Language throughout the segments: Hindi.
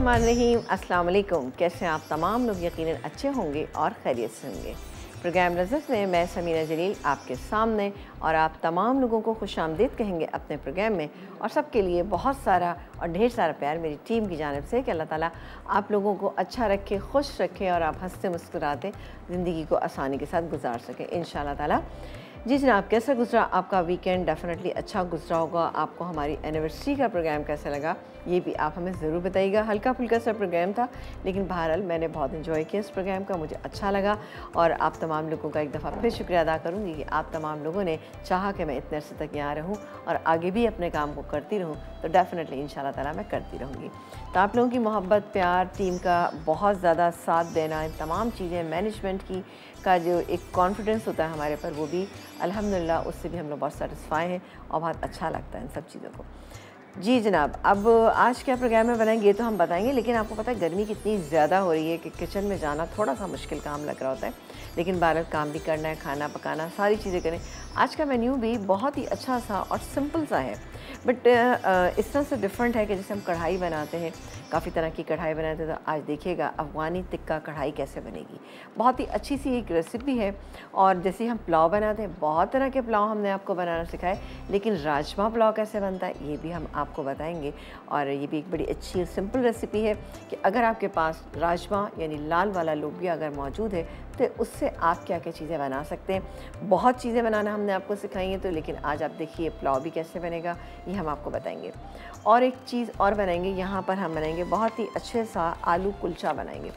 बिस्मिल्लाहिर्रहमानिर्रहीम। अस्सलाम वालेकुम। कैसे हैं आप तमाम लोग? यकीनन अच्छे होंगे और खैरियत से होंगे। प्रोग्राम लज़्ज़त में मैं समीना जलील आपके सामने और आप तमाम लोगों को खुशामदीद कहेंगे अपने प्रोग्राम में, और सबके लिए बहुत सारा और ढेर सारा प्यार मेरी टीम की जानिब से कि अल्लाह ताला आप लोगों को अच्छा रखे, खुश रखे और आप हंसते मुस्कुराते ज़िंदगी को आसानी के साथ गुजार सकें इंशाअल्लाह ताला। जी जनाब, कैसा गुजरा आपका वीकेंड? डेफिनेटली अच्छा गुजरा होगा। आपको हमारी एनिवर्सरी का प्रोग्राम कैसा लगा ये भी आप हमें ज़रूर बताइएगा। हल्का फुल्का सा प्रोग्राम था, लेकिन बहरहाल मैंने बहुत इन्जॉय किया इस प्रोग्राम का, मुझे अच्छा लगा। और आप तमाम लोगों का एक दफ़ा फिर शुक्रिया अदा करूँगी कि आप तमाम लोगों ने चाहा कि मैं इतने अरसे तक यहाँ रहूँ और आगे भी अपने काम को करती रहूँ, तो डेफिनेटली इंशाअल्लाह ताला मैं करती रहूँगी। तो आप लोगों की मोहब्बत, प्यार, टीम का बहुत ज़्यादा साथ देना, इन तमाम चीज़ें, मैनेजमेंट की का जो एक कॉन्फिडेंस होता है हमारे पर, वो भी अल्हम्दुलिल्लाह उससे भी हम लोग बहुत सेटिस्फाई हैं और बहुत अच्छा लगता है इन सब चीज़ों को। जी जनाब, अब आज क्या प्रोग्राम में बनाएंगे ये तो हम बताएंगे, लेकिन आपको पता है गर्मी कितनी ज़्यादा हो रही है कि किचन में जाना थोड़ा सा मुश्किल काम लग रहा होता है, लेकिन बाहर काम भी करना है, खाना पकाना, सारी चीज़ें करें। आज का मेन्यू भी बहुत ही अच्छा सा और सिंपल सा है, बट इस तरह से डिफरेंट है कि जैसे हम कढ़ाई बनाते हैं, काफ़ी तरह की कढ़ाई बनाते हैं, तो आज देखिएगा अफ़गानी टिक्का कढ़ाई कैसे बनेगी। बहुत ही अच्छी सी एक रेसिपी है। और जैसे हम पुलाव बनाते हैं, बहुत तरह के पुलाव हमने आपको बनाना सिखाए, लेकिन राजमा पुलाव कैसे बनता है ये भी हम आपको बताएंगे। और ये भी एक बड़ी अच्छी और सिंपल रेसिपी है कि अगर आपके पास राजमा यानी लाल वाला लोबिया अगर मौजूद है तो उससे आप क्या क्या चीज़ें बना सकते हैं। बहुत चीज़ें बनाना हमने आपको सिखाई हैं, तो लेकिन आज आप देखिए पुलाव भी कैसे बनेगा ये हम आपको बताएंगे। और एक चीज़ और बनाएंगे, यहाँ पर हम बनाएंगे बहुत ही अच्छे सा आलू कुलचा बनाएंगे।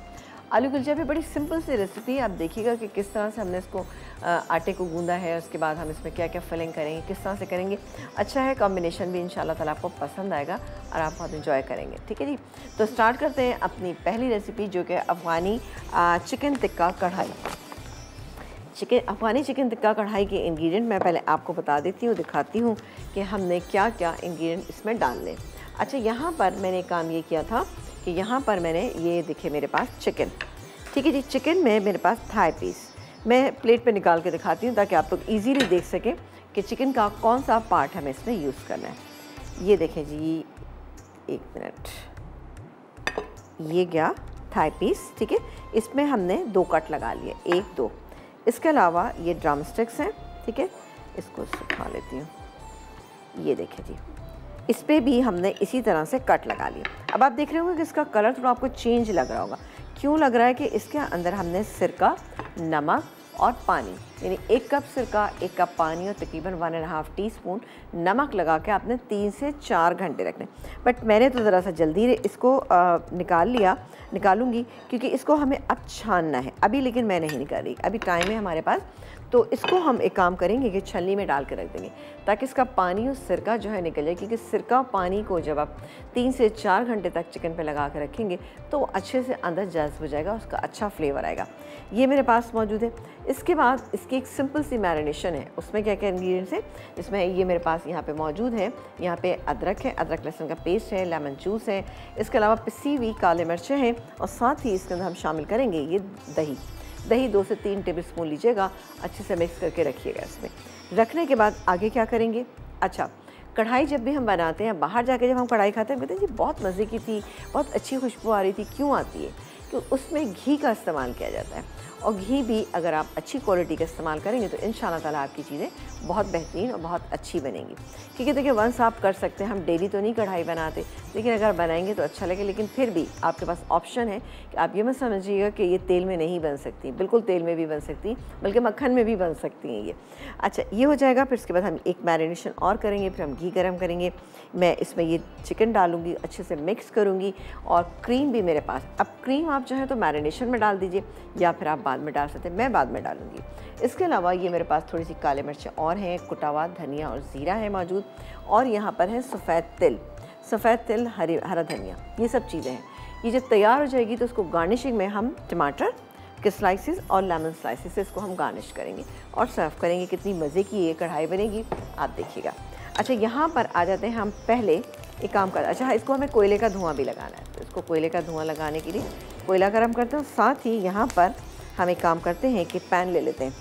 आलू कुलचा भी बड़ी सिंपल सी रेसिपी है। आप देखिएगा कि किस तरह से हमने इसको आटे को गूंदा है, उसके बाद हम इसमें क्या क्या फिलिंग करेंगे, किस तरह से करेंगे। अच्छा है, कॉम्बिनेशन भी इंशाल्लाह ताला आपको पसंद आएगा और आप बहुत इन्जॉय करेंगे। ठीक है जी, तो स्टार्ट करते हैं अपनी पहली रेसिपी, जो कि अफ़गानी चिकन टिक्का कढ़ाई। अफ़गानी चिकन टिक्का कढ़ाई के इंग्रेडिएंट मैं पहले आपको बता देती हूँ, दिखाती हूँ कि हमने क्या क्या इंग्रेडिएंट इसमें डालने। अच्छा, यहाँ पर मैंने काम ये किया था कि यहाँ पर मैंने ये देखिए मेरे पास चिकन, ठीक है जी, चिकन में मेरे पास थाई पीस मैं प्लेट पे निकाल के दिखाती हूँ ताकि आप लोग इजीली देख सकें कि चिकन का कौन सा पार्ट हमें इसमें यूज़ करना है। ये देखें जी, एक मिनट, ये गया थाई पीस, ठीक है। इसमें हमने 2 कट लगा लिए, 1 2। इसके अलावा ये ड्रम स्टिक्स हैं, ठीक है, इसको सुखा लेती हूँ। ये देखें जी, इस पर भी हमने इसी तरह से कट लगा लिए। अब आप देख रहे होंगे कि इसका कलर थोड़ा आपको चेंज लग रहा होगा। क्यों लग रहा है? कि इसके अंदर हमने सिरका, नमक और पानी, यानी 1 कप सिरका, 1 कप पानी और तकरीबन 1.5 टीस्पून नमक लगा के आपने 3 से 4 घंटे रखने। बट मैंने तो ज़रा सा जल्दी इसको निकालूंगी क्योंकि इसको हमें अब छानना है अभी, लेकिन मैं नहीं निकाल रही, अभी टाइम है हमारे पास। तो इसको हम एक काम करेंगे कि छलनी में डाल के रख देंगे ताकि इसका पानी और सिरका जो है निकल जाए, क्योंकि सिरका और पानी को जब आप 3 से 4 घंटे तक चिकन पे लगा कर रखेंगे तो वो अच्छे से अंदर जज्ब हो जाएगा, उसका अच्छा फ्लेवर आएगा। ये मेरे पास मौजूद है। इसके बाद इसकी एक सिंपल सी मैरिनेशन है, उसमें क्या क्या इंग्रेडिएंट्स हैं, जिसमें ये मेरे पास यहाँ पे मौजूद है। यहाँ पे अदरक है, अदरक लहसुन का पेस्ट है, लेमन जूस है, इसके अलावा पिसी हुई काले मिर्चें हैं, और साथ ही इसके अंदर हम शामिल करेंगे ये दही 2 से 3 टेबलस्पून लीजिएगा, अच्छे से मिक्स करके रखिएगा। इसमें रखने के बाद आगे क्या करेंगे? अच्छा, कढ़ाई जब भी हम बनाते हैं, बाहर जाके जब हम कढ़ाई खाते हैं, कहते हैं जी बहुत मज़े की थी, बहुत अच्छी खुशबू आ रही थी। क्यों आती है? कि उसमें घी का इस्तेमाल किया जाता है, और घी भी अगर आप अच्छी क्वालिटी का इस्तेमाल करेंगे तो इंशाल्लाह ताला आपकी चीज़ें बहुत बेहतरीन और बहुत अच्छी बनेंगी। ठीक है, देखिए वंस आप कर सकते हैं, हम डेली तो नहीं कढ़ाई बनाते, लेकिन अगर बनाएंगे तो अच्छा लगे। लेकिन फिर भी आपके पास ऑप्शन है कि आप ये मत समझिएगा कि ये तेल में नहीं बन सकती, बिल्कुल तेल में भी बन सकती, बल्कि मक्खन में भी बन सकती हैं ये। अच्छा, ये हो जाएगा। फिर उसके बाद हम एक मैरिनेशन और करेंगे, फिर हम घी गर्म करेंगे। मैं इसमें ये चिकन डालूँगी, अच्छे से मिक्स करूँगी, और क्रीम भी मेरे पास। अब क्रीम आप चाहें तो मैरिनेशन में डाल दीजिए या फिर आप बाद में डाल सकते हैं, मैं बाद में डालूँगी। इसके अलावा ये मेरे पास थोड़ी सी काले मिर्चें और हैं, कुटा हुआ धनिया और ज़ीरा है मौजूद, और यहाँ पर है सफ़ेद तिल, हरा धनिया, ये सब चीज़ें हैं। ये जब तैयार हो जाएगी तो उसको गार्निशिंग में हम टमाटर के स्लाइसेस और लेमन स्लाइसेस से इसको हम गार्निश करेंगे और सर्व करेंगे। कितनी मज़े की ये कढ़ाई बनेगी, आप देखिएगा। अच्छा, यहाँ पर आ जाते हैं हम। पहले एक काम कर, अच्छा इसको हमें कोयले का धुआं भी लगाना है, तो इसको कोयले का धुआं लगाने के लिए कोयला गर्म करते हैं। साथ ही यहाँ पर हम एक काम करते हैं कि पैन ले लेते हैं,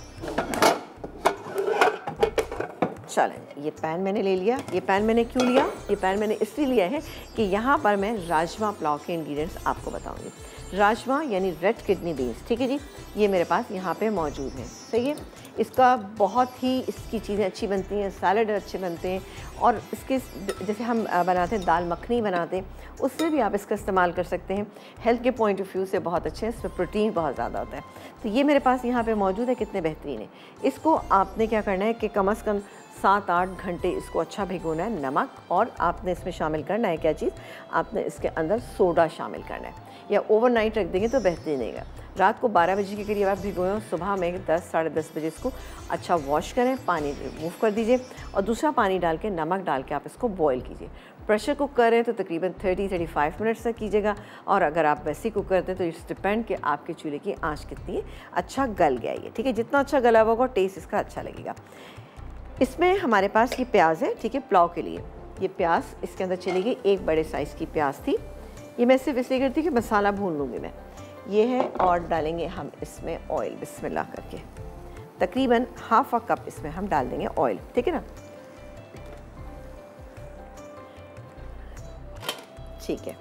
चलें, ये पैन मैंने ले लिया। ये पैन मैंने क्यों लिया? ये पैन मैंने इसलिए लिया है कि यहाँ पर मैं राजमा पुलाव के इंग्रेडिएंट्स आपको बताऊँगी। राजमा यानी रेड किडनी बीन्स, ठीक है जी, ये मेरे पास यहाँ पे मौजूद है। सही है, इसका बहुत ही इसकी चीज़ें अच्छी बनती हैं, सैलड अच्छे बनते हैं, और इसके जैसे हम बनाते हैं दाल मखनी बनाते हैं, उससे भी आप इसका इस्तेमाल कर सकते हैं। हेल्थ के पॉइंट ऑफ व्यू से बहुत अच्छे हैं, इसमें प्रोटीन बहुत ज़्यादा होता है। तो ये मेरे पास यहाँ पे मौजूद है, कितने बेहतरीन है। इसको आपने क्या करना है कि कम से कम 7-8 घंटे इसको अच्छा भिगोना है। नमक, और आपने इसमें शामिल करना है क्या चीज़, आपने इसके अंदर सोडा शामिल करना है, या ओवरनाइट रख देंगे तो बेहतरीन रहेगा। रात को 12 बजे के करीब आप भिगोएं, सुबह में 10 साढ़े 10 बजे इसको अच्छा वॉश करें, पानी रिमूव कर दीजिए, और दूसरा पानी डाल के नमक डाल के आप इसको बॉईल कीजिए। प्रेशर कुक कर रहे हैं तो तकरीबन 30-35 मिनट्स तक कीजिएगा, और अगर आप वैसे कुक करते हैं तो इस डिपेंड कि आपके चूल्हे की आँच कितनी है, अच्छा गल गया ये, ठीक है। जितना अच्छा गला होगा टेस्ट इसका अच्छा लगेगा। इसमें हमारे पास ये प्याज है, ठीक है, पुलाव के लिए ये प्याज इसके अंदर चलेगी। एक बड़े साइज़ की प्याज थी, ये मैं सिर्फ इसलिए करती हूँ कि मसाला भून लूँगी मैं। ये है, और डालेंगे हम इसमें ऑयल, बिस्मिल्लाह करके तकरीबन ½ कप इसमें हम डाल देंगे ऑयल, ठीक है ना। ठीक है,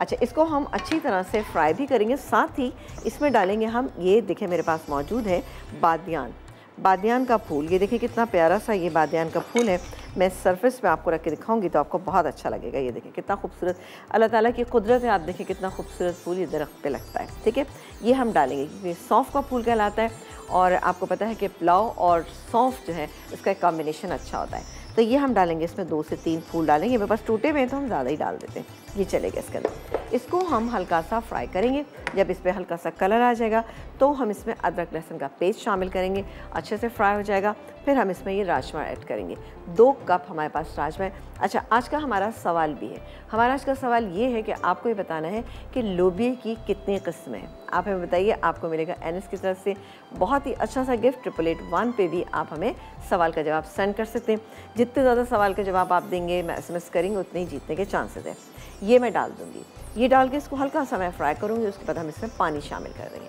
अच्छा, इसको हम अच्छी तरह से फ्राई भी करेंगे। साथ ही इसमें डालेंगे हम, ये देखिए मेरे पास मौजूद है बादियान, बादियान का फूल। ये देखिए कितना प्यारा सा ये बादियान का फूल है। मैं सरफेस पे आपको रख के दिखाऊंगी तो आपको बहुत अच्छा लगेगा। ये देखिए कितना खूबसूरत, अल्लाह ताला की कुदरत है। आप देखिए कितना खूबसूरत फूल ये दरख्त पे लगता है, ठीक है। ये हम डालेंगे क्योंकि सौंफ का फूल कहलाता है, और आपको पता है कि पुलाव और सौंफ जो है इसका एक कॉम्बिनेशन अच्छा होता है। तो ये हम डालेंगे इसमें 2 से 3 फूल डालेंगे। मेरे पास टूटे हुए हैं तो हम ज़्यादा ही डाल देते हैं, ये चलेगा इसके अंदर। इसको हम हल्का सा फ्राई करेंगे। जब इस पर हल्का सा कलर आ जाएगा तो हम इसमें अदरक लहसुन का पेस्ट शामिल करेंगे, अच्छे से फ्राई हो जाएगा। फिर हम इसमें ये राजमा ऐड करेंगे, 2 कप हमारे पास राजमा है। अच्छा, आज का हमारा सवाल भी है। हमारा आज का सवाल ये है कि आपको ये बताना है कि लोबिया की कितनी किस्में हैं। आप हमें बताइए, आपको मिलेगा एनएस की तरफ से बहुत ही अच्छा सा गिफ्ट। 888 पे भी आप हमें सवाल का जवाब सेंड कर सकते हैं। जितने ज़्यादा सवाल का जवाब आप देंगे, मैं SMS करेंगे, उतने ही जीतने के चांसेस हैं। ये मैं डाल दूँगी, ये डाल के इसको हल्का सा मैं फ्राई करूँगी। उसके बाद हम इसमें पानी शामिल कर देंगे,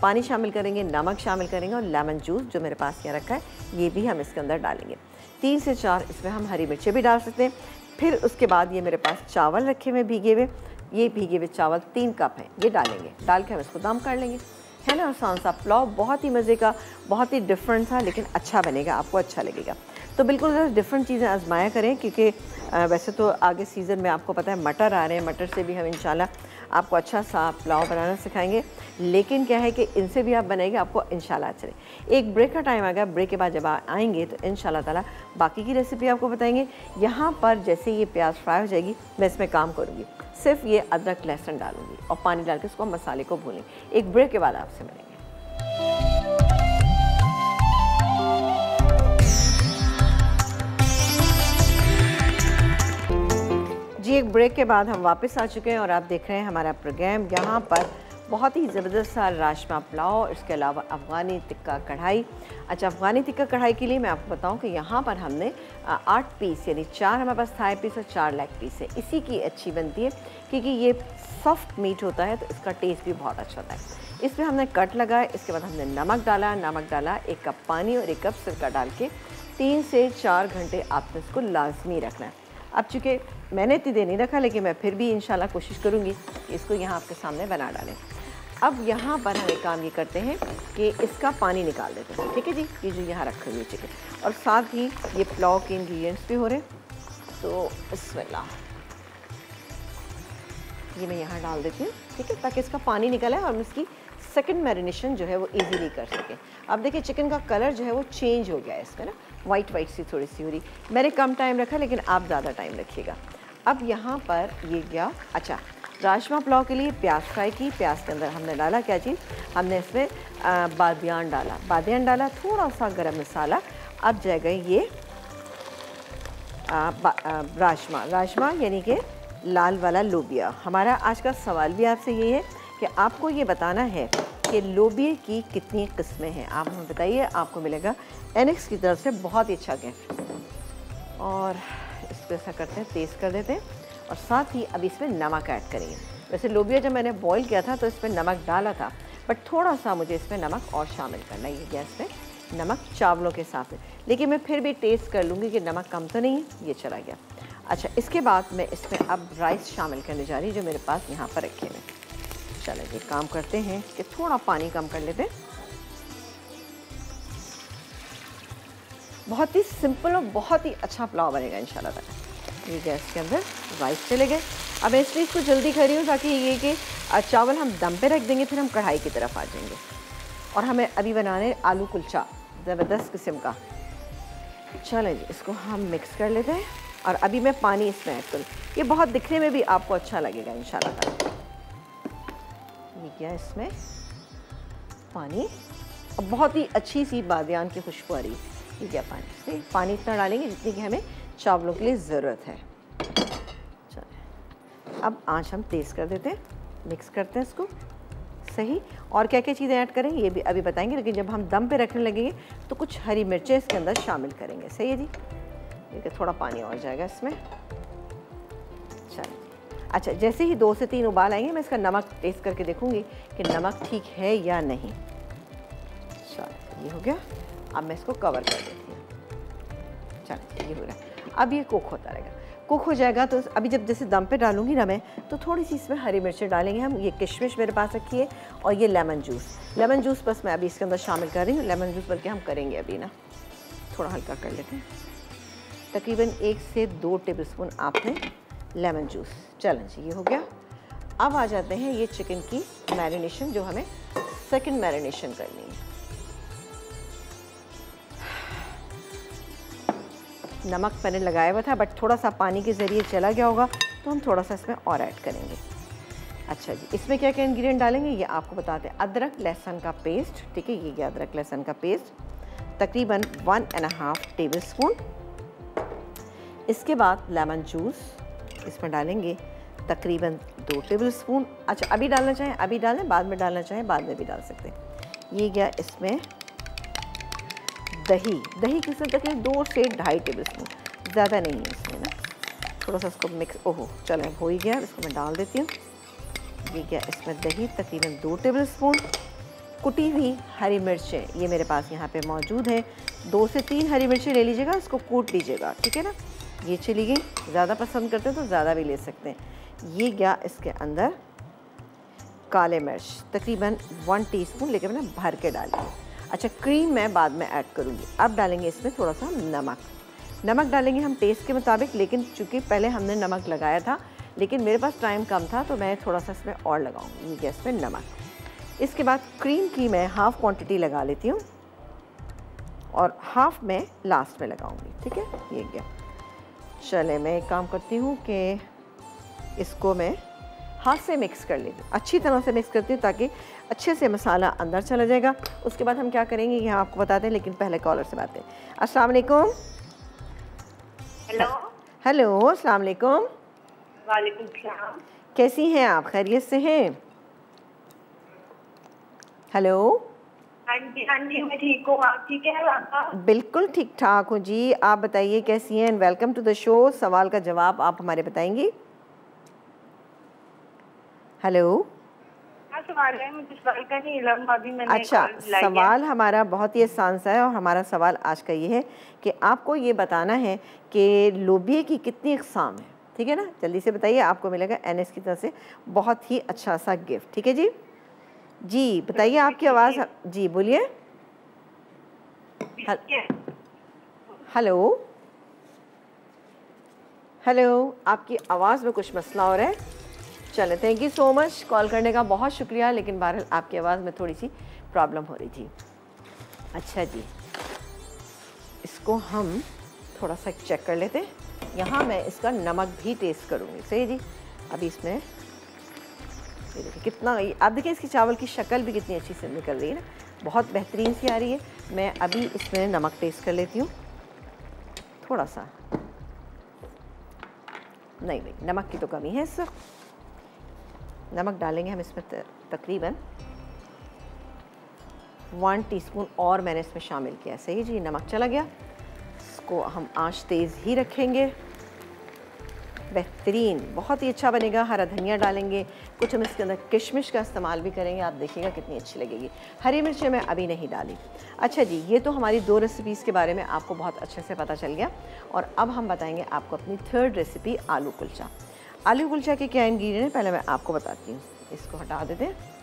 पानी शामिल करेंगे, नमक शामिल करेंगे, और लेमन जूस जो मेरे पास यहाँ रखा है ये भी हम इसके अंदर डालेंगे। 3 से 4 इसमें हम हरी मिर्चें भी डाल सकते हैं। फिर उसके बाद ये मेरे पास चावल रखे हुए भीगे हुए, ये भीगे हुए चावल 3 कप हैं, ये डालेंगे। डाल के हम इसको दम कर लेंगे, है ना। आसान सा पुलाव, बहुत ही मज़े का, बहुत ही डिफरेंट था, लेकिन अच्छा बनेगा, आपको अच्छा लगेगा। तो बिल्कुल डिफरेंट चीज़ें आजमाया करें, क्योंकि वैसे तो आगे सीज़न में आपको पता है मटर आ रहे हैं, मटर से भी हम इंशाल्लाह आपको अच्छा सा पुलाव बनाना सिखाएंगे। लेकिन क्या है कि इनसे भी आप बनाएंगे, आपको इंशाल्लाह अच्छा लगे। एक ब्रेक का टाइम आ गया, ब्रेक के बाद जब आएंगे तो इंशाल्लाह ताला बाकी की रेसिपी आपको बताएंगे। यहाँ पर जैसे ये प्याज फ्राई हो जाएगी, मैं इसमें काम करूँगी, सिर्फ ये अदरक लहसुन डालूंगी और पानी डाल के उसको मसाले को भूनेंगे। एक ब्रेक के बाद आपसे मिलेंगे। जी, एक ब्रेक के बाद हम वापस आ चुके हैं और आप देख रहे हैं हमारा प्रोग्राम। यहाँ पर बहुत ही ज़बरदस्त सा राजमा पुलाव, इसके अलावा अफ़गानी टिक्का कढ़ाई। अच्छा, अफ़गानी टिक्का कढ़ाई के लिए मैं आपको बताऊं कि यहाँ पर हमने 8 पीस, यानी 4 हमारे पास थाई पीस और 4 लेग पीस है। इसी की अच्छी बनती है क्योंकि ये सॉफ्ट मीट होता है, तो इसका टेस्ट भी बहुत अच्छा होता है। इसमें हमने कट लगाया, इसके बाद हमने नमक डाला, 1 कप पानी और 1 कप सिरका डाल के 3 से 4 घंटे आपने इसको लाजमी रखना है। अब चूँकि मैंने इतनी देर नहीं रखा, लेकिन मैं फिर भी इंशाल्लाह कोशिश करूँगी कि इसको यहाँ आपके सामने बना डालें। अब यहाँ पर हम एक काम ये करते हैं कि इसका पानी निकाल देते हैं, ठीक है जी। ये जो यहाँ रखे हुए चिकन, और साथ ही ये पुलाव के इंग्रेडिएंट्स भी हो रहे हैं, तो बिस्मिल्लाह, ये मैं यहाँ डाल देती हूँ, ठीक है, ताकि इसका पानी निकले और हम इसकी सेकंड मैरिनेशन जो है वो इजीली कर सकें। अब देखिए चिकन का कलर जो है वो चेंज हो गया है, इसमें ना वाइट सी थोड़ी सी हो रही। मैंने कम टाइम रखा, लेकिन आप ज़्यादा टाइम रखिएगा। अब यहाँ पर ये गया। अच्छा, राजमा पुलाव के लिए प्याज फ्राई की, प्याज के अंदर हमने डाला क्या चीज़, हमने इसमें बादियान डाला, थोड़ा सा गरम मसाला। अब जाएगा ये राजमा यानी कि लाल वाला लोबिया। हमारा आज का सवाल भी आपसे ये है कि आपको ये बताना है कि लोबिया की कितनी किस्में हैं। आप हमें बताइए, आपको मिलेगा एनएक्स की तरफ से बहुत ही अच्छा गिफ्ट। और इसको ऐसा करते हैं, तेज़ कर देते हैं, और साथ ही अब इसमें नमक ऐड करेंगे। वैसे लोबिया जब मैंने बॉईल किया था तो इसमें नमक डाला था, बट थोड़ा सा मुझे इसमें नमक और शामिल करना है। ये गैस में नमक चावलों के हिसाब से, लेकिन मैं फिर भी टेस्ट कर लूँगी कि नमक कम तो नहीं है। ये चला गया। अच्छा, इसके बाद मैं इसमें अब राइस शामिल करने जा रही हूँ जो मेरे पास यहाँ पर रखे हुए। चलो ये काम करते हैं कि थोड़ा पानी कम कर लेते हैं। बहुत ही सिंपल और बहुत ही अच्छा पुलाव बनेगा इंशाल्लाह ताला। ये गैस के अंदर राइस चले गए। अब इसलिए इसको जल्दी कर रही हूँ ताकि ये कि चावल हम दम पे रख देंगे, फिर हम कढ़ाई की तरफ आ जाएंगे। और हमें अभी बनाने आलू कुलचा ज़बरदस्त किस्म का। चलें जी, इसको हम मिक्स कर लेते हैं और अभी मैं पानी इसमें ऐड करूँ। ये बहुत दिखने में भी आपको अच्छा लगेगा इंशाल्लाह ताला। ये क्या इसमें पानी, और बहुत ही अच्छी सी बादियान की खुशबू आ रही है। ये क्या पानी, पानी इतना डालेंगे जितनी कि हमें चावलों के लिए ज़रूरत है। चलें, अब आंच हम तेज़ कर देते हैं, मिक्स करते हैं इसको सही। और क्या क्या चीज़ें ऐड करेंगे ये भी अभी बताएंगे, लेकिन जब हम दम पे रखने लगेंगे तो कुछ हरी मिर्चें इसके अंदर शामिल करेंगे। सही है जी। देखिए थोड़ा पानी और जाएगा इसमें। चलिए, अच्छा, जैसे ही 2 से 3 उबाल आएंगे मैं इसका नमक टेस्ट करके देखूंगी कि नमक ठीक है या नहीं। चलिए, ये हो गया। अब मैं इसको कवर कर देती हूँ। चलिए, ये हो रहा। अब ये कुक होता रहेगा। कुक हो जाएगा तो अभी जब जैसे दम पे डालूंगी ना मैं, तो थोड़ी सी इसमें हरी मिर्चें डालेंगे हम। ये किशमिश मेरे पास रखी है और ये लेमन जूस बस मैं अभी इसके अंदर शामिल कर रही हूँ। लेमन जूस बल्कि हम करेंगे अभी ना, थोड़ा हल्का कर लेते हैं। तकरीबन 1 से 2 टेबलस्पून आपने लेमन जूस। चलें जी, ये हो गया। अब आ जाते हैं ये चिकन की मैरिनेशन, जो हमें सेकंड मैरिनेशन करनी है। नमक मैंने लगाया हुआ था बट थोड़ा सा पानी के ज़रिए चला गया होगा, तो हम थोड़ा सा इसमें और ऐड करेंगे। अच्छा जी, इसमें क्या क्या इंग्रेडिएंट डालेंगे ये आपको बताते हैं। अदरक लहसुन का पेस्ट, ठीक है, ये गया अदरक लहसुन का पेस्ट, तकरीबन 1.5 टेबलस्पून। इसके बाद लेमन जूस इसमें डालेंगे तकरीबन 2 टेबलस्पून। अच्छा, अभी डालना चाहें अभी डालें, बाद में डालना चाहें बाद में भी डाल सकते हैं। ये गया इसमें दही किस्म तकरीबन 2 से 2.5 टेबलस्पून, ज़्यादा नहीं है इसमें ना। थोड़ा सा इसको मिक्स, ओहो चलें हो ही गया, इसको मैं डाल देती हूँ। ये गया इसमें दही तकरीबन 2 टेबलस्पून। कुटी हुई हरी मिर्चें ये मेरे पास यहाँ पे मौजूद है, 2 से 3 हरी मिर्चें ले लीजिएगा, इसको कूट लीजिएगा, ठीक है ना। ये चली गई, ज़्यादा पसंद करते हैं तो ज़्यादा भी ले सकते हैं। ये गया इसके अंदर काले मिर्च तकरीबन 1 टीस्पून, लेकिन मैंने भर के डाली। अच्छा, क्रीम मैं बाद में ऐड करूँगी। अब डालेंगे इसमें थोड़ा सा नमक डालेंगे हम टेस्ट के मुताबिक, लेकिन चूँकि पहले हमने नमक लगाया था लेकिन मेरे पास टाइम कम था तो मैं थोड़ा सा इसमें और लगाऊंगी। ये गैस में नमक। इसके बाद क्रीम की मैं हाफ़ क्वांटिटी लगा लेती हूँ और हाफ़ मैं लास्ट में लगाऊंगी, ठीक है। ये गया। चले, मैं एक काम करती हूँ कि इसको मैं हाथ से मिक्स कर लेती हूँ, अच्छी तरह से मिक्स करती हूँ ताकि अच्छे से मसाला अंदर चला जाएगा। उसके बाद हम क्या करेंगे ये आपको बताते हैं, लेकिन पहले कॉलर से बातें। अस्सलाम वालेकुम। हेलो, अस्सलाम वालेकुम। वालेकुम सलाम। कैसी हैं आप, खैरियत से हैं? हेलो। हाँ जी, मैं ठीक हूँ, आप ठीक है? बिल्कुल ठीक ठाक हूँ जी, आप बताइए कैसी हैं? Welcome to the show. सवाल का जवाब आप हमारे बताएंगी। हेलो। सवाल है, मुझे सवाल का नहीं इल्म, अभी मैंने अच्छा, सवाल हमारा बहुत ही आसान सा है और हमारा सवाल आज का ये है कि आपको ये बताना है कि लोबिया की कितनी इक़साम है, ठीक है ना। जल्दी से बताइए, आपको मिलेगा NS की तरफ से बहुत ही अच्छा सा गिफ्ट, ठीक है जी। जी बताइए, आपकी आवाज़, जी बोलिए। हेलो हेलो, आपकी आवाज़ में कुछ मसला हो रहा है। चले, thank you so much call करने का, बहुत शुक्रिया, लेकिन बहरहाल आपकी आवाज़ में थोड़ी सी प्रॉब्लम हो रही थी। अच्छा जी, इसको हम थोड़ा सा चेक कर लेते हैं। यहाँ मैं इसका नमक भी टेस्ट करूँगी। सही जी। अभी इसमें ये देखिए कितना, आप देखिए इसकी चावल की शक्ल भी कितनी अच्छी से निकल रही है ना, बहुत बेहतरीन सी आ रही है। मैं अभी इसमें नमक टेस्ट कर लेती हूँ थोड़ा सा। नहीं, नमक की तो कमी है इस वक्त। नमक डालेंगे हम इसमें तकरीबन 1 टीस्पून और मैंने इसमें शामिल किया। सही जी, नमक चला गया। इसको हम आंच तेज़ ही रखेंगे बेहतरीन, बहुत ही अच्छा बनेगा। हरा धनिया डालेंगे, कुछ हम इसके अंदर किशमिश का इस्तेमाल भी करेंगे, आप देखिएगा कितनी अच्छी लगेगी। हरी मिर्चें मैं अभी नहीं डाली। अच्छा जी, ये तो हमारी 2 रेसिपीज़ के बारे में आपको बहुत अच्छे से पता चल गया। और अब हम बताएंगे आपको अपनी 3rd रेसिपी, आलू कुलचा। आलू कुलचा के क्या इंग्रेडिएंट हैं पहले मैं आपको बताती हूँ। इसको हटा देते हैं।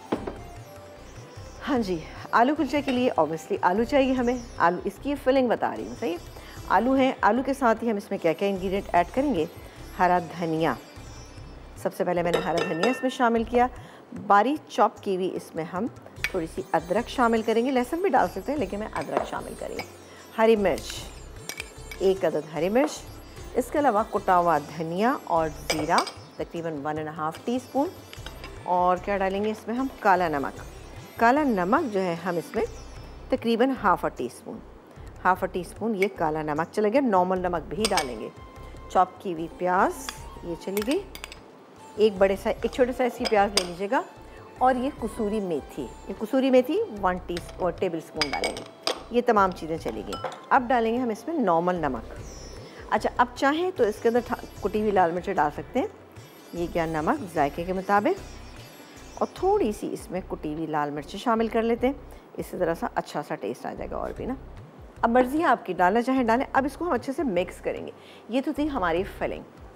हाँ जी, आलू कुलचे के लिए ऑब्वियसली आलू चाहिए हमें। आलू, इसकी फिलिंग बता रही हूँ, सही। आलू हैं, आलू के साथ ही हम इसमें क्या क्या इंग्रेडिएंट ऐड करेंगे। हरा धनिया, सबसे पहले मैंने हरा धनिया इसमें शामिल किया। बारीक चॉप की हुई इसमें हम थोड़ी सी अदरक शामिल करेंगे, लहसुन भी डाल सकते हैं लेकिन मैं अदरक शामिल करेंगे। हरी मिर्च, 1 अदद हरी मिर्च। इसके अलावा कुटा हुआ धनिया और ज़ीरा तकरीबन 1.5 टीस्पून। और क्या डालेंगे इसमें हम, काला नमक। काला नमक जो है हम इसमें तकरीबन ½ टीस्पून, ½ टीस्पून ये काला नमक चला गया। नॉर्मल नमक भी डालेंगे। चॉप की हुई प्याज, ये चली गई। एक छोटे साइज़ की प्याज ले लीजिएगा। और ये कसूरी मेथी, ये कसूरी मेथी 1 टेबल स्पून डालेंगे। ये तमाम चीज़ें चली गई। अब डालेंगे हम इसमें नॉर्मल नमक। अच्छा, अब चाहें तो इसके अंदर कुटी हुई लाल मिर्च डाल सकते हैं। ये क्या, नमक जायके के मुताबिक। और थोड़ी सी इसमें कुटी हुई लाल मिर्च शामिल कर लेते हैं, इससे ज़रा सा अच्छा सा टेस्ट आ जाएगा और भी ना। अब मर्ज़ी है आपकी, डालना चाहें डालें। अब इसको हम अच्छे से मिक्स करेंगे। ये तो थी हमारी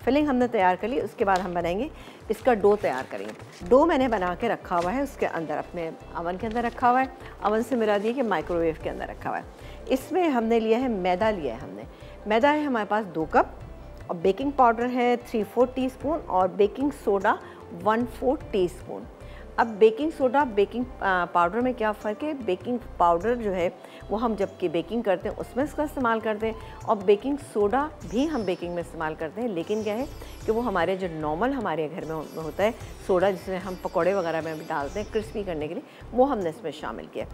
फिलिंग हमने तैयार कर ली। उसके बाद हम बनाएंगे इसका डो तैयार करेंगे। डो मैंने बना के रखा हुआ है, उसके अंदर अपने अवन के अंदर रखा हुआ है। अवन से मेरा दिए कि माइक्रोवेव के अंदर रखा हुआ है। इसमें हमने लिया है मैदा, लिया है हमने मैदा है हमारे पास 2 कप। और बेकिंग पाउडर है 3/4 टीस्पून और बेकिंग सोडा 1/4 टीस्पून। अब बेकिंग सोडा बेकिंग पाउडर में क्या फ़र्क है। बेकिंग पाउडर जो है वो हम जबकि बेकिंग करते हैं उसमें इसका इस्तेमाल करते हैं, और बेकिंग सोडा भी हम बेकिंग में इस्तेमाल करते हैं। लेकिन क्या है कि वो हमारे जो नॉर्मल हमारे घर में होता है सोडा, जिसमें हम पकौड़े वगैरह में भी डालते हैं क्रिस्पी करने के लिए, वो हमने इसमें शामिल किया।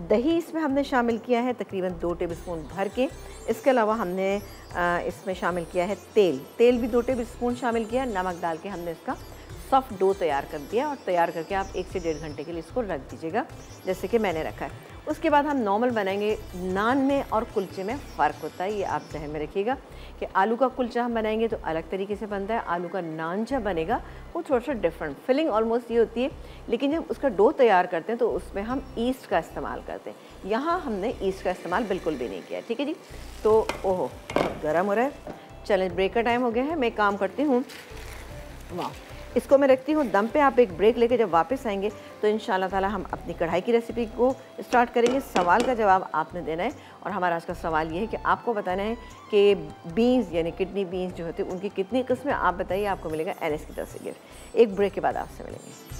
दही इसमें हमने शामिल किया है तकरीबन 2 टेबल स्पून भर के। इसके अलावा हमने इसमें शामिल किया है तेल भी 2 टेबल स्पून शामिल किया। नमक डाल के हमने इसका सॉफ्ट डो तैयार कर दिया। और तैयार करके आप 1 से 1.5 घंटे के लिए इसको रख दीजिएगा, जैसे कि मैंने रखा है। उसके बाद हम नॉर्मल बनाएंगे। नान में और कुलचे में फ़र्क होता है, ये आप जहन में रखिएगा कि आलू का कुलचा हम बनाएंगे तो अलग तरीके से बनता है। आलू का नान जब बनेगा वो थोड़ा सा डिफरेंट, फिलिंग ऑलमोस्ट ये होती है, लेकिन जब उसका डो तैयार करते हैं तो उसमें हम ईस्ट का इस्तेमाल करते हैं। यहाँ हमने ईस्ट का इस्तेमाल बिल्कुल भी नहीं किया, ठीक है जी। तो ओहो, बहुत गर्म हो रहा है। चलें, ब्रेक का टाइम हो गया है, मैं काम करती हूँ। वाह, इसको मैं रखती हूँ दम पे। आप एक ब्रेक लेके जब वापस आएंगे तो इंशाल्लाह ताला हम अपनी कढ़ाई की रेसिपी को स्टार्ट करेंगे। सवाल का जवाब आपने देना है। और हमारा आज का सवाल ये है कि आपको बताना है कि बीन्स यानी किडनी बीन्स जो होते हैं उनकी कितनी किस्में, आप बताइए। आपको मिलेगा NS की तरफ से गिफ्ट। एक ब्रेक के बाद आपसे मिलेंगे।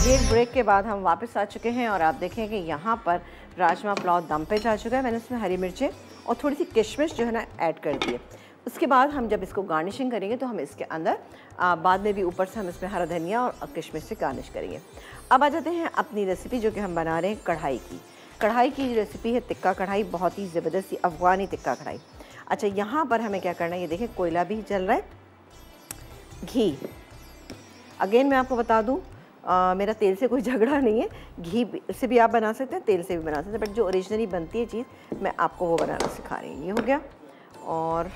ये ब्रेक के बाद हम वापस आ चुके हैं और आप देखें कि यहाँ पर राजमा पुलाव दम पे जा चुका है। मैंने इसमें हरी मिर्चें और थोड़ी सी किशमिश जो है ना ऐड कर दी है। उसके बाद हम जब इसको गार्निशिंग करेंगे तो हम इसके अंदर बाद में भी ऊपर से हम इसमें हरा धनिया और किशमिश से गार्निश करेंगे। अब आ जाते हैं अपनी रेसिपी जो कि हम बना रहे हैं कढ़ाई की। कढ़ाई की रेसिपी है टिक्का कढ़ाई, बहुत ही ज़बरदस्त अफ़गानी टिक्का कढ़ाई। अच्छा, यहाँ पर हमें क्या करना है, ये देखें कोयला भी जल रहा है। घी, अगेन मैं आपको बता दूँ, मेरा तेल से कोई झगड़ा नहीं है। घी से भी आप बना सकते हैं, तेल से भी बना सकते हैं, बट जो ओरिजिनली बनती है चीज़ मैं आपको वो बनाना सिखा रही हूँ। ये हो गया और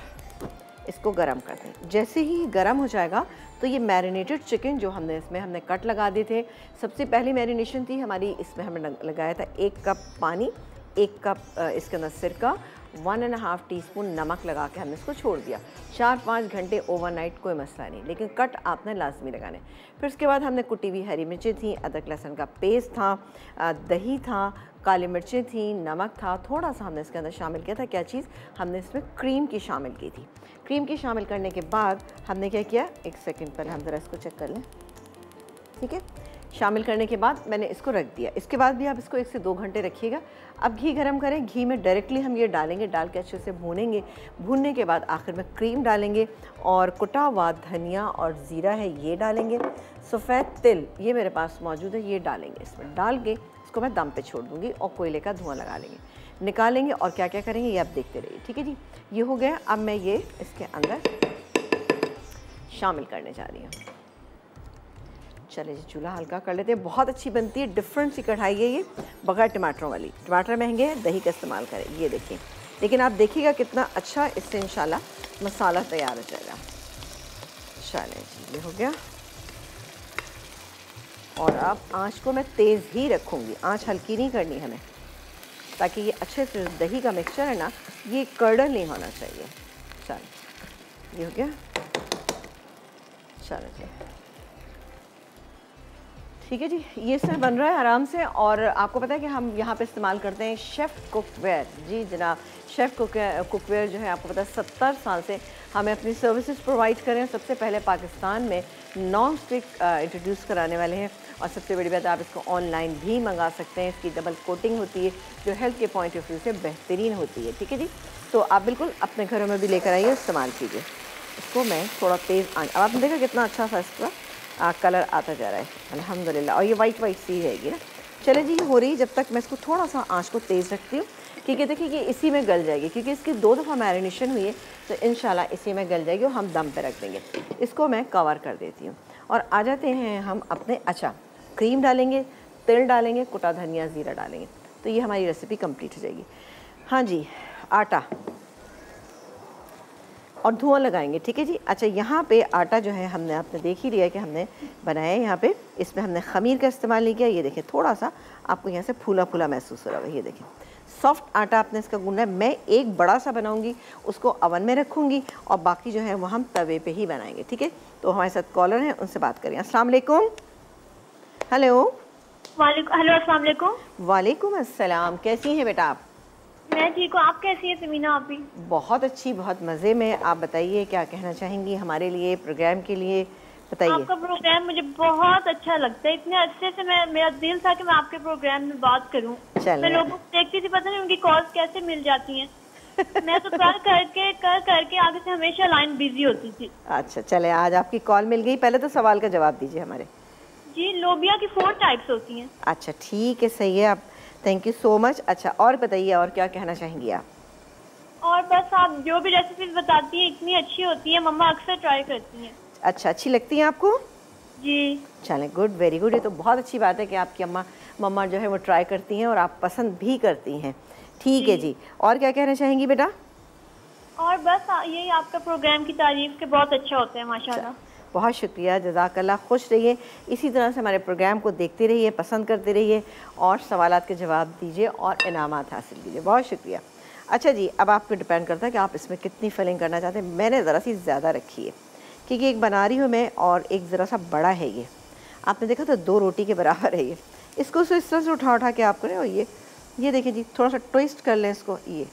इसको गरम करते हैं। जैसे ही गरम हो जाएगा तो ये मैरिनेटेड चिकन जो हमने कट लगा दिए थे। सबसे पहली मैरिनेशन थी हमारी, इसमें हमने लगाया था 1 कप पानी, 1 कप इसके अंदर सिरका, 1.5 टीस्पून नमक लगा के हमने इसको छोड़ दिया। 4-5 घंटे ओवरनाइट, कोई मसला नहीं, लेकिन कट आपने लाजमी लगाने। फिर उसके बाद हमने कुटी हुई हरी मिर्चें थी, अदरक लहसुन का पेस्ट था, दही था, काली मिर्चें थी, नमक था, थोड़ा सा हमने इसके अंदर शामिल किया था। क्या चीज़, हमने इसमें क्रीम की शामिल की थी। क्रीम की शामिल करने के बाद हमने क्या किया, 1 सेकेंड पहले हम ज़रा इसको चेक कर लें, ठीक है। शामिल करने के बाद मैंने इसको रख दिया। इसके बाद भी आप इसको 1 से 2 घंटे रखिएगा। अब घी गरम करें, घी में डायरेक्टली हम ये डालेंगे, डाल के अच्छे से भूनेंगे। भूनने के बाद आखिर में क्रीम डालेंगे और कुटा हुआ धनिया और ज़ीरा है ये डालेंगे। सफ़ेद तिल ये मेरे पास मौजूद है, ये डालेंगे। इसमें डाल के इसको मैं दम पे छोड़ दूँगी और कोयले का धुआं लगा लेंगे, निकालेंगे और क्या क्या करेंगे ये आप देखते रहिए, ठीक है जी। ये हो गया। अब मैं ये इसके अंदर शामिल करने जा रही हूँ। चले जी चूल्हा हल्का कर लेते हैं। बहुत अच्छी बनती है, डिफरेंट सी कढ़ाई है ये, बगैर टमाटरों वाली। टमाटर महंगे हैं, दही का इस्तेमाल करें। ये देखिए, लेकिन आप देखिएगा कितना अच्छा इससे इंशाल्लाह मसाला तैयार हो जाएगा। चलें जी, ये हो गया। और अब आँच को मैं तेज़ ही रखूँगी, आँच हल्की नहीं करनी हमें, ताकि ये अच्छे से दही का मिक्सचर है ना, ये कर्डल नहीं होना चाहिए। चलो, ये हो गया। चलो जी, ठीक है जी, ये इसमें बन रहा है आराम से। और आपको पता है कि हम यहाँ पे इस्तेमाल करते हैं शेफ़ कुकवेयर। जी जनाब, शेफ़ कुकवेयर जो है आपको पता है 70 साल से हमें अपनी सर्विसेज प्रोवाइड करें। सबसे पहले पाकिस्तान में नॉन स्टिक इंट्रोड्यूस कराने वाले हैं। और सबसे बड़ी बात, आप इसको ऑनलाइन भी मंगा सकते हैं। इसकी डबल कोटिंग होती है जो हेल्थ के पॉइंट ऑफ व्यू से बेहतरीन होती है। ठीक है जी, तो आप बिल्कुल अपने घरों में भी लेकर आइए, इस्तेमाल कीजिए। इसको मैं थोड़ा तेज़ आँच, अब आपने देखा कितना अच्छा सा इसका कलर आता जा रहा है अल्हम्दुलिल्लाह। और ये वाइट वाइट सी रहेगी ना। चले जी, हो रही, जब तक मैं इसको थोड़ा सा आँच को तेज़ रखती हूँ, क्योंकि देखिए कि इसी में गल जाएगी, क्योंकि इसकी 2 दफ़ा मैरिनेशन हुई है, तो इंशाल्लाह इसी में गल जाएगी और हम दम पे रख देंगे। इसको मैं कवर कर देती हूँ और आ जाते हैं हम अपने। अच्छा, क्रीम डालेंगे, तिल डालेंगे, कुटा धनिया, ज़ीरा डालेंगे, तो ये हमारी रेसिपी कंप्लीट हो जाएगी। हाँ जी, आटा और धुआं लगाएंगे। ठीक है जी। अच्छा, यहाँ पे आटा जो है हमने, आपने देख ही लिया कि हमने बनाया है। यहाँ पे इसमें हमने ख़मीर का इस्तेमाल नहीं किया। ये देखें, थोड़ा सा आपको यहाँ से फूला फूला महसूस हो रहा है। ये देखें, सॉफ्ट आटा आपने इसका गूंदा है। मैं एक बड़ा सा बनाऊँगी, उसको अवन में रखूँगी और बाकी जो है वो हम तवे पे ही बनाएंगे। ठीक है, तो हमारे साथ कॉलर हैं, उनसे बात करें। अस्सलाम वालेकुम। हेलो। हेलो, अस्सलाम वालेकुम। वालेकुम अस्सलाम। कैसी हैं बेटा आप? मैं ठीक हूँ, आप कैसी हैं समीना? आप भी बहुत अच्छी, बहुत मज़े में। आप बताइए क्या कहना चाहेंगी हमारे लिए, प्रोग्राम के लिए, बताइए। आपका प्रोग्राम मुझे बहुत अच्छा लगता है। इतने अच्छे से मेरा दिल था कि मैं आपके प्रोग्राम में बात करूं। मैं लोगों को देखती थी, पता नहीं उनकी कॉल्स कैसे मिल जाती हैं। मैं तो कर करके आगे से हमेशा लाइन बिजी होती थी। अच्छा, चले, आज आपकी कॉल मिल गई। पहले तो सवाल का जवाब दीजिए हमारे। जी, लोबिया की 4 टाइप्स होती हैं। अच्छा, ठीक है, सही है। आप, थैंक यू सो मच। अच्छा, और बताइए, और क्या कहना चाहेंगी आप? और बस, आप जो भी रेसिपीज बताती हैं इतनी अच्छी होती है, मम्मा अक्सर ट्राई करती हैं। अच्छा, अच्छी लगती हैं आपको? जी। चलें, गुड, वेरी गुड। ये तो बहुत अच्छी बात है कि आपकी मम्मा जो है वो ट्राई करती हैं और आप पसंद भी करती हैं। ठीक है जी, और क्या कहना चाहेंगी बेटा? और बस यही, आपका प्रोग्राम की तारीफ के बहुत अच्छा होता है माशाल्लाह। बहुत शुक्रिया, जज़ाकल्लाह। खुश रहिए, इसी तरह से हमारे प्रोग्राम को देखते रहिए, पसंद करते रहिए और सवालात के जवाब दीजिए और इनामात हासिल कीजिए। बहुत शुक्रिया। अच्छा जी, अब आप पे डिपेंड करता है कि आप इसमें कितनी फिलिंग करना चाहते हैं। मैंने ज़रा सी ज़्यादा रखी है, क्योंकि एक बना रही हूँ मैं और एक ज़रा सा बड़ा है। ये आपने देखा तो 2 रोटी के बराबर है ये। इसको इस तरह से उठा के आप करें और ये देखिए जी, थोड़ा सा ट्विस्ट कर लें इसको, ये,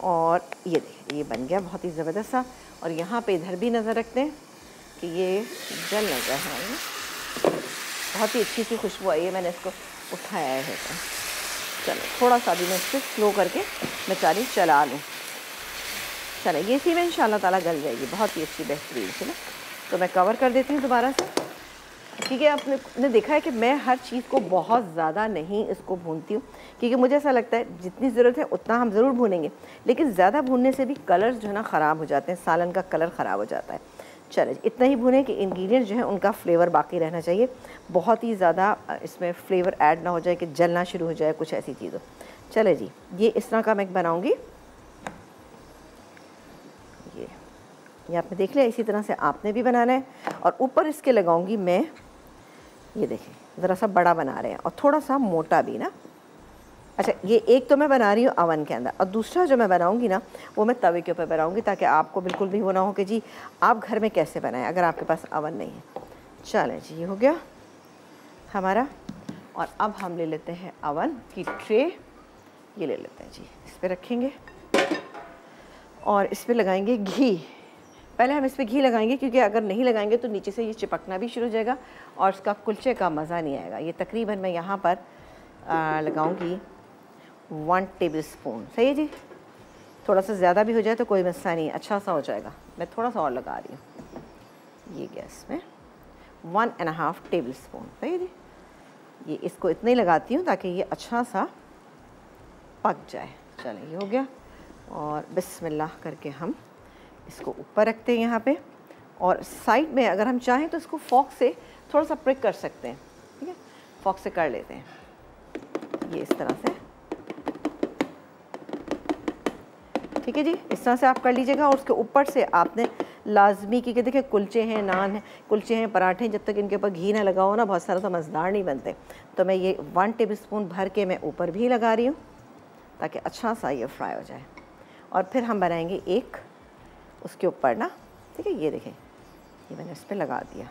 और ये देखिए, ये बन गया बहुत ही ज़बरदस्त सा। और यहाँ पे इधर भी नज़र रखते हैं कि ये जल न जाए हमारे। बहुत ही अच्छी सी खुशबू आई है, मैंने इसको उठाया है। चलो, थोड़ा सा भी मैं इसको स्लो करके मैं चाली चला लूँ। चलो, ये इसी में इंशाल्लाह ताला गल जाएगी, बहुत ही अच्छी बेहतरीन से ना। तो मैं कवर कर देती हूँ दोबारा से। ठीक है, आपने देखा है कि मैं हर चीज़ को बहुत ज़्यादा नहीं इसको भूनती हूँ, क्योंकि मुझे ऐसा लगता है जितनी ज़रूरत है उतना हम ज़रूर भूनेंगे, लेकिन ज़्यादा भूनने से भी कलर्स जो है ना ख़राब हो जाते हैं, सालन का कलर ख़राब हो जाता है। चले, इतना ही भुने कि इंग्रेडिएंट्स जो है उनका फ्लेवर बाकी रहना चाहिए, बहुत ही ज़्यादा इसमें फ्लेवर ऐड ना हो जाए कि जलना शुरू हो जाए, कुछ ऐसी चीज़ हो। चले जी, ये इस तरह का मैं बनाऊँगी। ये आपने देख लिया, इसी तरह से आपने भी बनाना है। और ऊपर इसके लगाऊंगी मैं, ये देखें, ज़रा सा बड़ा बना रहे हैं और थोड़ा सा मोटा भी ना। अच्छा, ये एक तो मैं बना रही हूँ अवन के अंदर, और दूसरा जो मैं बनाऊँगी ना वो मैं तवे के ऊपर बनाऊँगी, ताकि आपको बिल्कुल भी वो ना हो कि जी आप घर में कैसे बनाएं अगर आपके पास अवन नहीं है। चलें जी, ये हो गया हमारा। और अब हम ले लेते हैं अवन की ट्रे, ये ले लेते हैं जी, इस पर रखेंगे और इस पर लगाएंगे घी। पहले हम इस पर घी लगाएंगे, क्योंकि अगर नहीं लगाएंगे तो नीचे से ये चिपकना भी शुरू हो जाएगा और इसका कुलचे का मज़ा नहीं आएगा। ये तकरीबन मैं यहाँ पर लगाऊंगी 1 टेबल स्पून। सही है जी, थोड़ा सा ज़्यादा भी हो जाए तो कोई मसला नहीं, अच्छा सा हो जाएगा। मैं थोड़ा सा और लगा रही हूँ, ये गैस में 1.5 टेबल स्पून। सही है जी, ये इसको इतना ही लगाती हूँ ताकि ये अच्छा सा पक जाए। चलें, ये हो गया। और बिस्मिल्लाह करके हम इसको ऊपर रखते हैं यहाँ पे, और साइड में अगर हम चाहें तो इसको फॉक से थोड़ा सा प्रिक कर सकते हैं, ठीक है, फॉक से कर लेते हैं ये इस तरह से, ठीक है जी। इस तरह से आप कर लीजिएगा। और उसके ऊपर से आपने लाजमी की देखिए कुलचे हैं, नान है, कुलचे हैं, पराठे हैं, जब तक इनके ऊपर घी ना लगा हो ना बहुत सारा तो मज़ेदार नहीं बनते। तो मैं ये 1 टेबलस्पून भर के मैं ऊपर भी लगा रही हूँ ताकि अच्छा सा ये फ्राई हो जाए। और फिर हम बनाएंगे एक उसके ऊपर ना, ठीक है, ये देखें ये मैंने इस पर लगा दिया।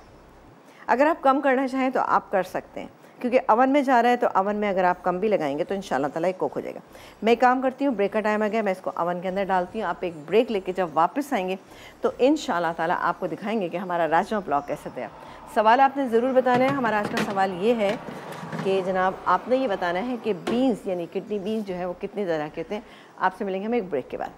अगर आप कम करना चाहें तो आप कर सकते हैं, क्योंकि अवन में जा रहा है तो अवन में अगर आप कम भी लगाएंगे तो इंशाल्लाह ताला ये कुक हो जाएगा। मैं काम करती हूँ, ब्रेक का टाइम आ गया, मैं इसको अवन के अंदर डालती हूँ। आप एक ब्रेक लेके जब वापस आएंगे तो इंशाल्लाह ताला आपको दिखाएंगे कि हमारा राजमा पुलाव कैसे तैयार। सवाल आपने ज़रूर बताना है। हमारा आज का सवाल ये है कि जनाब आपने ये बताना है कि बीन्स यानी किडनी बीन्स जो है वो कितनी तरह के होते हैं। आपसे मिलेंगे हम एक ब्रेक के बाद।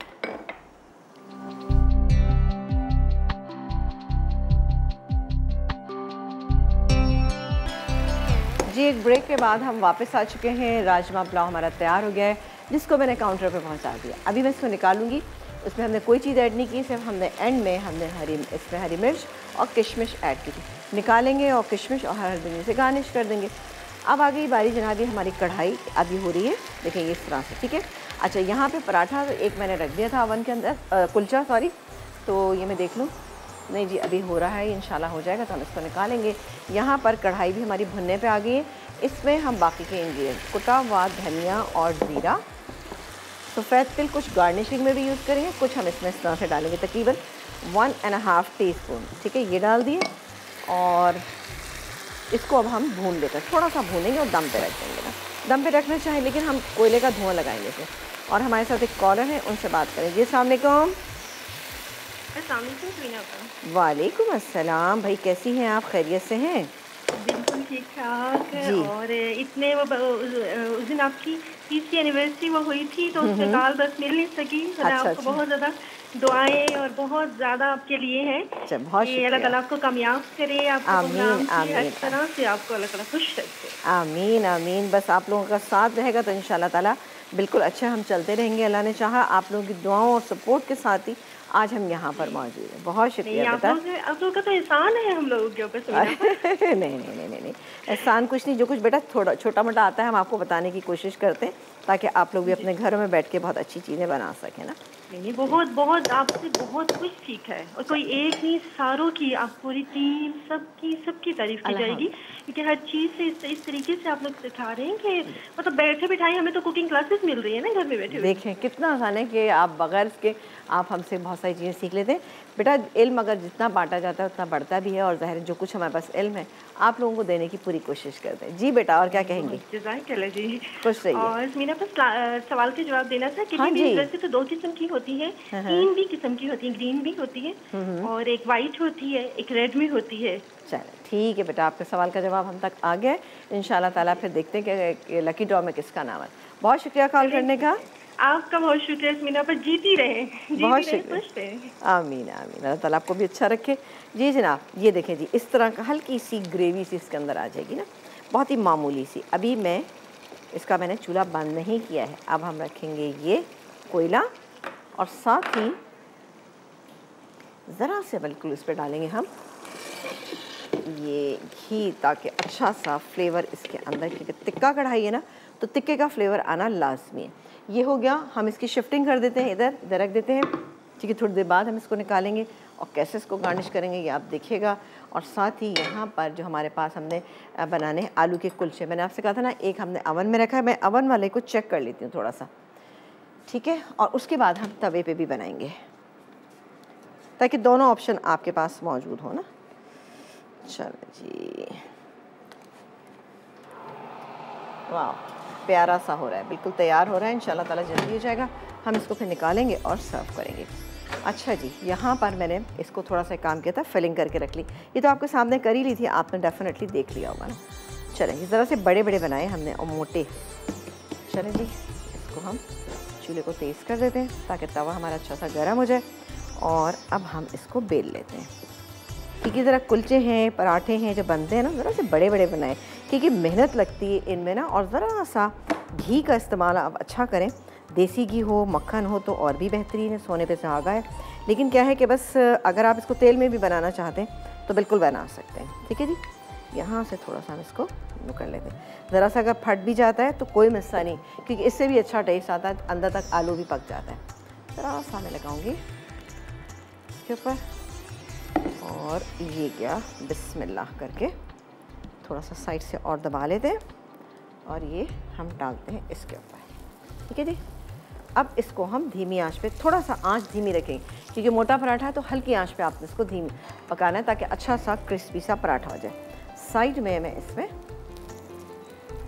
जी एक ब्रेक के बाद हम वापस आ चुके हैं। राजमा पुलाव हमारा तैयार हो गया है, जिसको मैंने काउंटर पे पहुंचा दिया। अभी मैं इसको निकालूंगी। इसमें हमने कोई चीज़ ऐड नहीं की, सिर्फ हमने एंड में हमने इसमें हरी मिर्च और किशमिश ऐड की थी। निकालेंगे और किशमिश और हरी धनिया से गार्निश कर देंगे। अब आ गई बारी जनाबी हमारी कढ़ाई अभी हो रही है, देखें इस तरह से, ठीक है। अच्छा यहाँ पे पराठा एक मैंने रख दिया था अवन के अंदर, कुलचा सॉरी, तो ये मैं देख लूँ। नहीं जी अभी हो रहा है, इंशाल्लाह हो जाएगा तो हम इसको निकालेंगे। यहाँ पर कढ़ाई भी हमारी भुनने पे आ गई है। इसमें हम बाकी के इंग्रेडिएंट कुटा हुआ धनिया और ज़ीरा, सफ़ेद तिल कुछ गार्निशिंग में भी यूज़ करेंगे, कुछ हम इसमें इस तरह से डालेंगे, तकरीबन 1.5 टीस्पून, ठीक है, ये डाल दिए। और इसको अब हम भून लेते हैं, थोड़ा सा भूनेंगे और दम पे रख देंगे ना। दम पे रखना चाहिए लेकिन हम कोयले का धुआं लगाएंगे इसे। और हमारे साथ एक कॉलर है, उनसे बात करेंगे। अस्सलाम वालेकुम। वालेकुम अस्सलाम। भाई कैसी हैं आप, खैरियत से हैं? बिल्कुल ठीक ठाक। और इतने उस दिन आपकी 30वीं एनिवर्सरी वो हुई थी तो उसमें कॉल बस मिल नहीं सकी। आपको बहुत ज़्यादा दुआएं और बहुत ज़्यादा आपके लिए हैं। बहुत अल्लाह ताला आपको कामयाब करे, आपको आमीन आमीन, हर तरह से आपको अल्लाह ताला खुश रखे। आमीन आमीन। बस आप लोगों का साथ रहेगा तो इंशाल्लाह ताला बिल्कुल अच्छा हम चलते रहेंगे। अल्लाह ने चाहा आप लोगों की दुआओं और सपोर्ट के साथ ही आज हम यहाँ पर मौजूद हैं। बहुत शुक्रिया बेटा। आप लोगों का तो एहसान है हम लोगों के ऊपर। नहीं नहीं नहीं नहीं नहीं, एहसान कुछ नहीं, जो कुछ बेटा थोड़ा छोटा मोटा आता है हम आपको बताने की कोशिश करते हैं ताकि आप लोग भी अपने घरों में बैठ के बहुत अच्छी चीज़ें बना सकें ना। नहीं बहुत बहुत आपसे बहुत कुछ सीखा है, और कोई एक नहीं, सारों की, आप पूरी टीम सबकी तारीफ की जाएगी, क्योंकि हर चीज़ से इस तरीके से आप लोग सिखा रहे हैं कि मतलब बैठे बिठाए हमें तो कुकिंग क्लासेस मिल रही है ना घर में बैठे। देखें कितना आसान है कि आप बगैर इसके आप हमसे बहुत सारी चीज़ें सीख लेते हैं। बेटा इल्म अगर जितना बांटा जाता है उतना बढ़ता भी है, और ज़ाहिर जो कुछ हमारे पास इल्म है आप लोगों को देने की पूरी कोशिश करते हैं। जी बेटा और क्या कहेंगी? जी खुश रहिए। और मेरा पास सवाल का जवाब देना था कि वैसे तो 2 किस्म की होती है, 3 भी किस्म की होती है, ग्रीन भी होती है और एक वाइट होती है, एक रेड में होती है। चलो ठीक है बेटा, आपके सवाल का जवाब हम तक आ गया। इंशाल्लाह ताला फिर देखते हैं कि लकी ड्रॉ में किसका नाम है। बहुत शुक्रिया कॉल करने का। आपका बहुत शुक्रिया मीना पर, जीती रहे। बहुत शुक्रिया। आमीन आमीन, अल्लाह ताला आपको भी अच्छा रखे। जी जनाब ये देखें जी, इस तरह का हल्की सी ग्रेवी सी इसके अंदर आ जाएगी ना, बहुत ही मामूली सी। अभी इसका मैंने चूल्हा बंद नहीं किया है। अब हम रखेंगे ये कोयला और साथ ही ज़रा से बिल्कुल इस पर डालेंगे हम ये घी, ताकि अच्छा सा फ्लेवर इसके अंदर, क्योंकि तिक्का कढ़ाई है ना तो तिक्के का फ्लेवर आना लाजमी है। ये हो गया, हम इसकी शिफ्टिंग कर देते हैं, इधर रख देते हैं, ठीक है। थोड़ी देर बाद हम इसको निकालेंगे और कैसे इसको गार्निश करेंगे ये आप देखिएगा। और साथ ही यहाँ पर जो हमारे पास हमने बनाने हैं आलू के कुलचे, मैंने आपसे कहा था ना एक हमने अवन में रखा है, मैं अवन वाले को चेक कर लेती हूँ थोड़ा सा, ठीक है। और उसके बाद हम तवे पे भी बनाएंगे ताकि दोनों ऑप्शन आपके पास मौजूद हो ना। चलो जी, वाह प्यारा सा हो रहा है, बिल्कुल तैयार हो रहा है, इंशाल्लाह ताला जल्दी हो जाएगा। हम इसको फिर निकालेंगे और सर्व करेंगे। अच्छा जी, यहाँ पर मैंने इसको थोड़ा सा काम किया था, फिलिंग करके रख ली। ये तो आपके सामने कर ही ली थी, आपने डेफिनेटली देख लिया होगा ना। चलें ये ज़रा से बड़े बड़े बनाए हमने और मोटे। चलें जी, इसको हम चूल्हे को तेज़ कर देते हैं ताकि तवा हमारा अच्छा सा गर्म हो जाए। और अब हम इसको बेल लेते हैं, क्योंकि ज़रा कुलचे हैं, पराठे हैं जो बनते हैं ना, ज़रा से बड़े बड़े बनाएं, क्योंकि मेहनत लगती है इनमें ना। और ज़रा सा घी का इस्तेमाल आप अच्छा करें देसी घी हो, मक्खन हो तो और भी बेहतरीन है, सोने पे सुहागा है। लेकिन क्या है कि बस अगर आप इसको तेल में भी बनाना चाहते हैं तो बिल्कुल बना सकते हैं। ठीक है जी, यहाँ से थोड़ा सा हम इसको वो कर लेते हैं। ज़रा सा अगर फट भी जाता है तो कोई मसला नहीं, क्योंकि इससे भी अच्छा टेस्ट आता है, अंदर तक आलू भी पक जाता है। ज़रा सा मैं लगाऊंगी इसके ऊपर, और ये गया बिस्मिल्लाह करके थोड़ा सा साइड से और दबा लेते हैं, और ये हम डालते हैं इसके ऊपर। ठीक है जी, अब इसको हम धीमी आंच पे, थोड़ा सा आंच धीमी रखेंगे, क्योंकि मोटा पराठा है तो हल्की आंच पे आपने इसको धीमी पकाना है ताकि अच्छा सा क्रिस्पी सा पराठा हो जाए। साइड में मैं इसमें,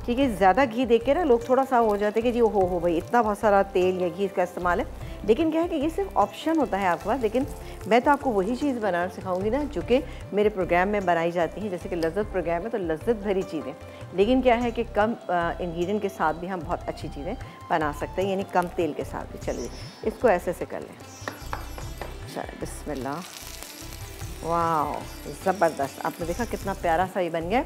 ठीक है, ज़्यादा घी दे के ना लोग थोड़ा सा हो जाते हैं कि जी हो भाई इतना बहुत सारा तेल या घी का इस्तेमाल है, लेकिन क्या है कि ये सिर्फ ऑप्शन होता है आपके पास। लेकिन मैं तो आपको वही चीज़ बनाना सिखाऊंगी ना जो कि मेरे प्रोग्राम में बनाई जाती है, जैसे कि लज्जत प्रोग्राम है तो लज्जत भरी चीज़ें, लेकिन क्या है कि कम इंग्रेडिएंट के साथ भी हम बहुत अच्छी चीज़ें बना सकते हैं, यानी कम तेल के साथ भी। चलिए इसको ऐसे से कर लें। चलिए बिस्मिल्लाह, वाह ज़बरदस्त, आपने देखा कितना प्यारा सा ये बन गया।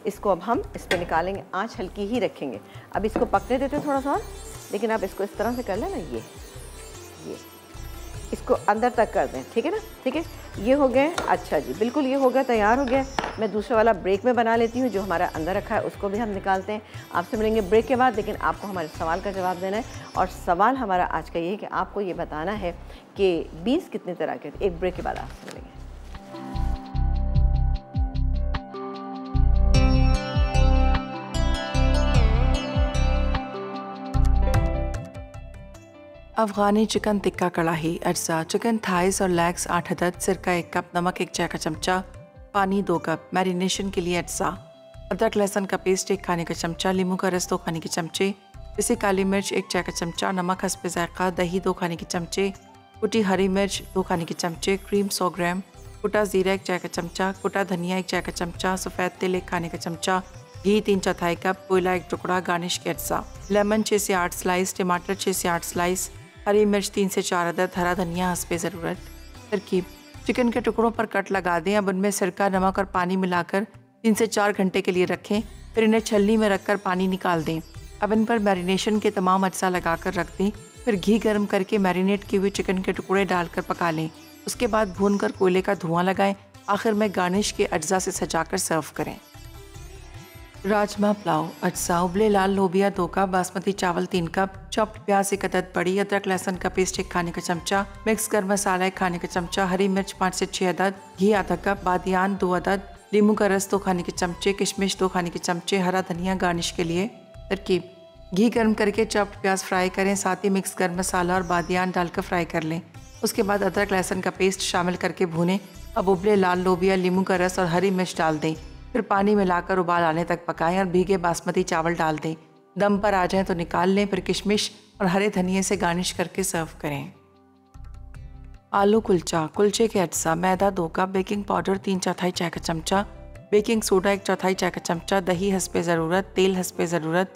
इसको अब हम इस पर निकालेंगे, आँच हल्की ही रखेंगे। अब इसको पकने देते हैं थोड़ा सा, लेकिन अब इसको इस तरह से कर लें ना, ये इसको अंदर तक कर दें। ठीक है ना, ठीक है, ये हो गए। अच्छा जी, बिल्कुल ये हो गया, तैयार हो गया। मैं दूसरा वाला ब्रेक में बना लेती हूँ, जो हमारा अंदर रखा है उसको भी हम निकालते हैं। आपसे मिलेंगे ब्रेक के बाद, लेकिन आपको हमारे सवाल का जवाब देना है। और सवाल हमारा आज का ये है कि आपको ये बताना है कि बीन्स कितने तरह के। एक ब्रेक के बाद आपसे मिलेंगे। अफ़गानी चिकन टिक्का कढ़ाई अज्जा, चिकन थाइस और लेग्स 8 अदद, सिरका 1 कप, नमक 1 चाय का चमचा, पानी 2 कप, मैरिनेशन के लिए अज्जा, अदरक लहसुन का पेस्ट 1 खाने का चमचा, नींबू का रस 2 खाने के चमचे, पिसी काली मिर्च 1 चाय का चमचा, नमक हस्बे ज़ायक़ा, दही 2 खाने के चमचे, कुटी हरी मिर्च 2 खाने के चमचे, क्रीम 100 ग्राम, कुटा ज़ीरा 1 चाय का चमचा, कुटा धनिया 1 चाय का चमचा, सफ़ेद तिल 1 खाने का चमचा, घी 3/4 कप, कोयला 1 टुकड़ा, गार्निश के अज्जा, लेमन 6 से 8 स्लाइस, टमाटर 6 से 8 स्लाइस, हरी मिर्च 3 से 4 अदद, हरा धनिया हस्बे ज़रूरत। तरकीब, चिकन के टुकड़ों पर कट लगा दें। अब उनमें सिरका, नमक और पानी मिलाकर 3 से 4 घंटे के लिए रखें, फिर इन्हें छलनी में रखकर पानी निकाल दें। अब इन पर मैरिनेशन के तमाम अज्जा लगाकर रख दें, फिर घी गर्म करके मैरिनेट किए हुए चिकन के टुकड़े डालकर पका लें। उसके बाद भूनकर कोयले का धुआं लगाएं। आखिर में गार्निश के अज्जा से सजाकर सर्व करें। राजमा पुलाव अज्जा, उबले लाल लोबिया 2 कप, बासमती चावल 3 कप, चॉप्ड प्याज 1 अदद बड़ी, अदरक लहसुन का पेस्ट 1 खाने का चमचा, मिक्स गर्म मसाला 1 खाने का चमचा, हरी मिर्च 5 से 6 अदद, घी आधा कप, बादियान 2 अदद, नींबू का रस 2 खाने के चमचे, किशमिश 2 खाने के चमचे, हरा धनिया गार्निश के लिए। तरकीब, घी गर्म करके चॉप्ड प्याज फ्राई करें, साथ ही मिक्स गर्म मसाला और बादियान डालकर फ्राई कर लें। उसके बाद अदरक लहसुन का पेस्ट शामिल करके भूनें। अब उबले लाल लोबिया, नींबू का रस और हरी मिर्च डाल दें, फिर पानी मिलाकर उबाल आने तक पकाएं और भीगे बासमती चावल डाल दें। दम पर आ जाएं तो निकाल लें, फिर किशमिश और हरे धनिये से गार्निश करके सर्व करें। आलू कुलचा, कुलचे के अज्जा, मैदा 2 कप, बेकिंग पाउडर 3/4 चाय का चमचा, बेकिंग सोडा 1/4 चाय का चमचा, दही हस्बे ज़रूरत, तेल हस्बे ज़रूरत,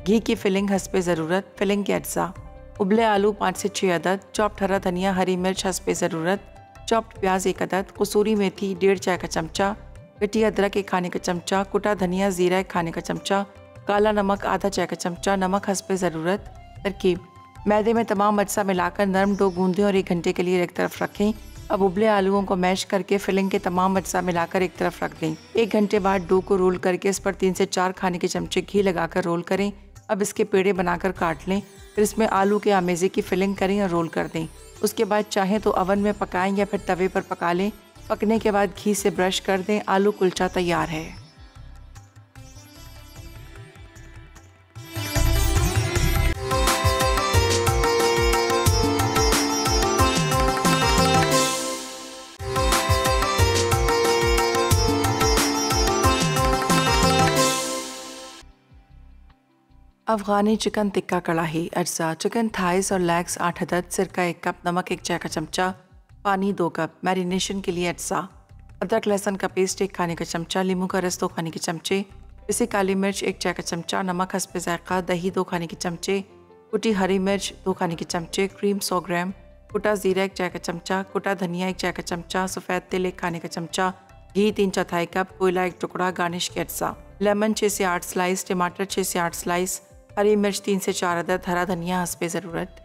घी की फिलिंग हस्बे ज़रूरत। फिलिंग के अज्जा, उबले आलू 5 से 6 अदद, चॉप्ड हरा धनिया, हरी मिर्च हस्बे ज़रूरत, चॉप्ड प्याज 1 अदद, कसूरी मेथी 1.5 चाय का चमचा, कटी अदरक 1 खाने का चमचा, कुटा धनिया ज़ीरा 1 खाने का चमचा, काला नमक आधा चाय का चमचा, नमक हस्बे ज़रूरत। तरकीब, मैदे में तमाम अज्जा मिलाकर नरम डो गूंदें और 1 घंटे के लिए एक तरफ रखें। अब उबले आलूओं को मैश करके फिलिंग के तमाम अज्जा मिलाकर एक तरफ रख दें। 1 घंटे बाद डो को रोल करके इस पर 3 से 4 खाने के चमचे घी लगाकर रोल करें। अब इसके पेड़े बनाकर काट लें, फिर इसमें आलू के आमेज़े की फिलिंग करें और रोल कर दें। उसके बाद चाहें तो अवन में पकाएं या फिर तवे पर पका लें। पकने के बाद घी से ब्रश कर दें। आलू कुलचा तैयार है। अफ़गानी चिकन टिक्का कढ़ाई अज्जा, चिकन थाइस और लेग्स 8 अदद, सिरका 1 कप, नमक 1 चाय का चमचा, पानी 2 कप, मैरिनेशन के लिए अज्जा, अदरक लहसुन का पेस्ट 1 खाने का चमचा, नींबू का रस 2 खाने के चमचे, पिसी काली मिर्च 1 चाय का चमचा, नमक हस्बे ज़ायक़ा, दही 2 खाने के चमचे, कुटी हरी मिर्च 2 खाने के चमचे, क्रीम 100 ग्राम, कुटा ज़ीरा 1 चाय का चमचा, कुटा धनिया 1 चाय का चमचा, सफ़ेद तिल 1 खाने का चमचा, घी 3/4 कप, कोयला 1 टुकड़ा, गार्निश के अज्जा, लेमन 6 से 8 स्लाइस, टमाटर 6 से 8 स्लाइस, हरी मिर्च 3 से 4 अदद, हरा धनिया हस्बे ज़रूरत।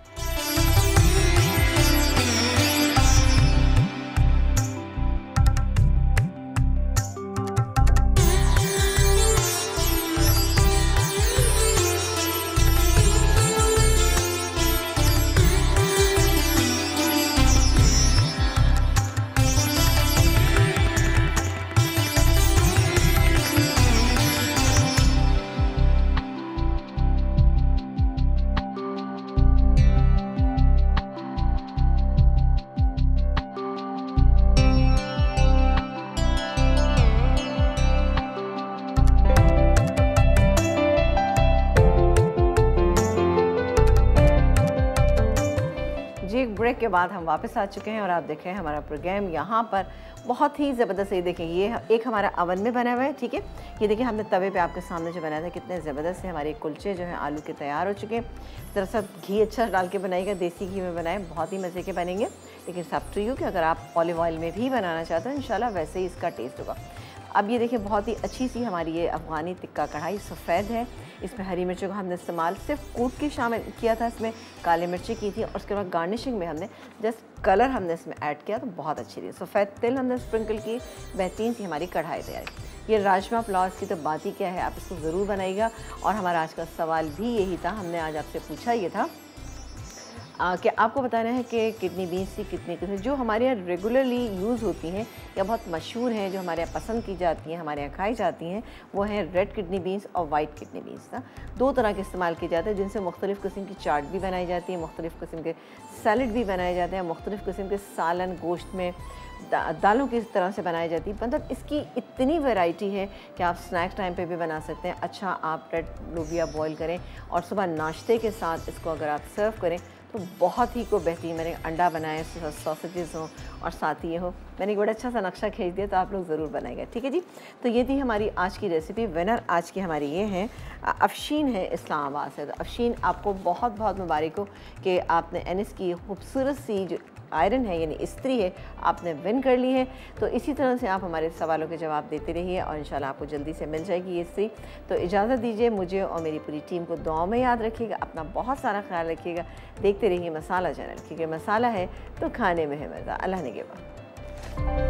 ब्रेक के बाद हम वापस आ चुके हैं और आप देख रहे हैं हमारा प्रोग्राम। यहाँ पर बहुत ही ज़बरदस्त, ये देखें, ये एक हमारा अवन में बना हुआ है, ठीक है। ये देखिए हमने तवे पे आपके सामने जो बनाया था, कितने ज़बरदस्त से हमारे कुलचे जो हैं आलू के तैयार हो चुके हैं। दरअसल घी अच्छा डाल के बनाएगा, देसी घी में बनाए, बहुत ही मज़े के बनेंगे। लेकिन सब टू यू कि अगर आप ऑलिव ऑयल में भी बनाना चाहते हो इंशाल्लाह वैसे ही इसका टेस्ट होगा। अब ये देखिए बहुत ही अच्छी सी हमारी ये अफ़गानी टिक्का कढ़ाई सफ़ेद है। इसमें हरी मिर्चों का हमने इस्तेमाल सिर्फ कूट के शामिल किया था, इसमें काली मिर्ची की थी और उसके बाद गार्निशिंग में हमने जस्ट कलर हमने इसमें ऐड किया तो बहुत अच्छी थी। सफ़ेद तिल हमने स्प्रिंकल की, बेहतरीन सी हमारी कढ़ाई तैयारी। ये राजमा पुलाव की तो बात ही क्या है, आप इसको ज़रूर बनाइएगा। और हमारा आज का सवाल भी यही था, हमने आज आपसे पूछा ये था कि आपको बताना है कि किडनी बीन्स की कितनी किस्में जो हमारे यहाँ रेगुलरली यूज़ होती हैं या बहुत मशहूर हैं, जो हमारे यहाँ पसंद की जाती हैं, हमारे यहाँ खाई जाती हैं, वो हैं रेड किडनी बीन्स और वाइट किडनी बीन्स ना। दो तरह के इस्तेमाल किए जाते हैं जिनसे मुख्तलिफ़ किस्म की चाट भी बनाई जाती है, मुख्तलिफ़ किस्म के सैलड भी बनाए जाते हैं, मुख्तलिफ़ किस्म के सालन गोश्त में दालों की तरह से बनाई जाती है। मतलब इसकी इतनी वैरायटी है कि आप स्नैक्स टाइम पे भी बना सकते हैं। अच्छा, आप रेड लोबिया बॉईल करें और सुबह नाश्ते के साथ इसको अगर आप सर्व करें तो बहुत ही को बेहतरीन। मैंने अंडा बनाए, सॉसेजेस हों और साथ ही ये हो। मैंने एक बड़ा अच्छा सा नक्शा खींच दिया, तो आप लोग ज़रूर बनाएंगे, ठीक है जी। तो ये थी हमारी आज की रेसिपी। विनर आज की हमारी ये हैं, अफशीन है इस्लामाबाद से। तो अफशीन, आपको बहुत बहुत मुबारक हो कि आपने एनएस की खूबसूरत सी जो आयरन है यानी इस्त्री है आपने विन कर ली है। तो इसी तरह से आप हमारे सवालों के जवाब देते रहिए और इंशाल्लाह आपको जल्दी से मिल जाएगी ये इस्त्री। तो इजाज़त दीजिए मुझे और मेरी पूरी टीम को, दुआओं में याद रखिएगा, अपना बहुत सारा ख्याल रखिएगा। देखते रहिए मसाला चैनल, क्योंकि मसाला है तो खाने में है मज़ा। अल्लाह ने के बाद।